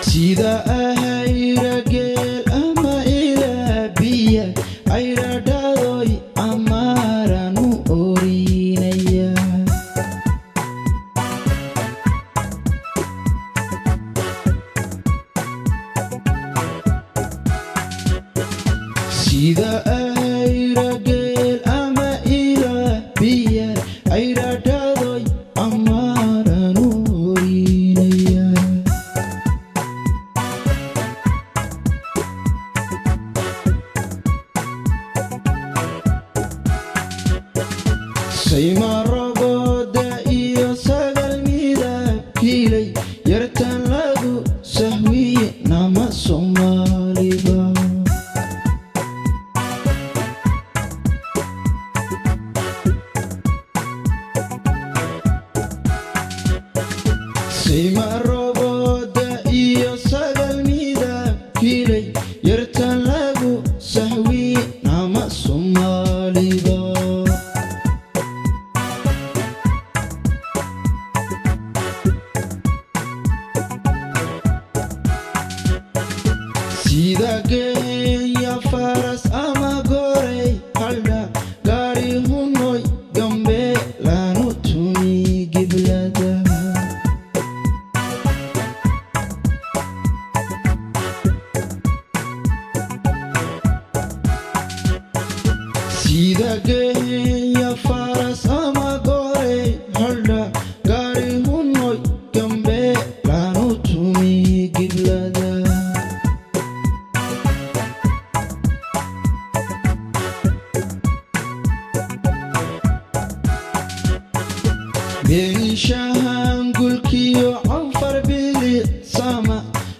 sida ahayrageel ama ilaabiya ayradhadoy amaaranu orinaya sida ahayrageel ama ilaabiya ayradhadoy amaaranu orinaya sayma rogoda iyo sagal midabkiilay yartan lagu sahwiye nama Soomaaliba sayma rogoda iyo sagal midabkiilay yartan lagu sahwiye nama Soomaaliba sida geeya faras ama gorey haldha gaari hunoy gambe lanu tuni giblada sida geeya faras ama gorey haldha gaari hunoy gambe lanu tuni giblada benishahan gulkiyo canfar bilit sama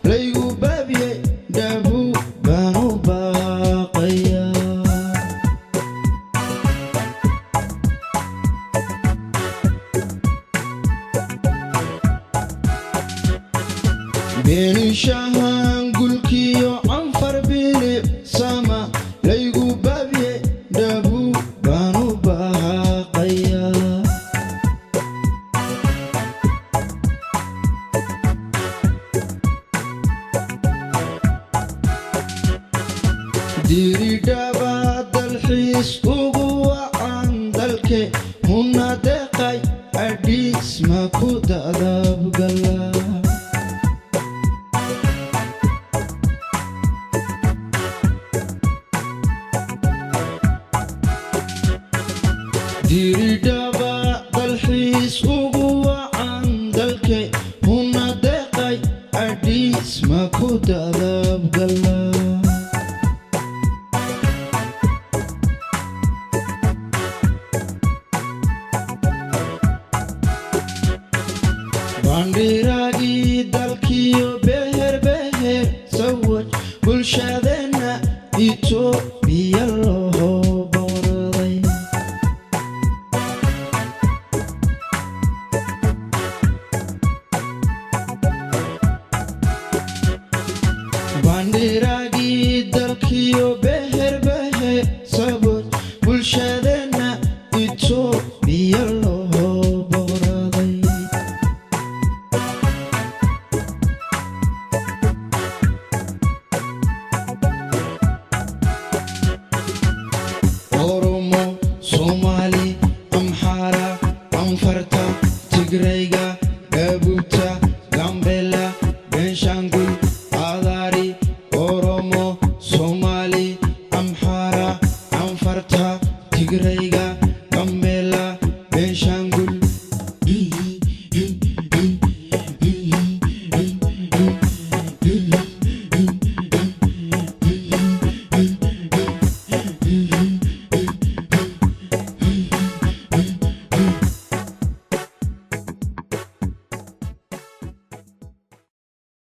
laygu baabiyay dhabu baanu baaqaya benishahan gulkiyo canfar bilit sama laygu baabiyay dhabu baanu baaqaya diridhaba dalxiis ugu wacan dalke huna deeqay adhiis ma ku dadabgala diridhaba dalxiis ugu wacan dalke huna deeqay adhiis ma ku dadabgala bandiragi dalkiyo beher beher sawaj bulshadena Ethiopia loo booraday bandiragi dalkiyo beher beher sawaj bulshadena Ethiopia loo booraday Oromo, Somali,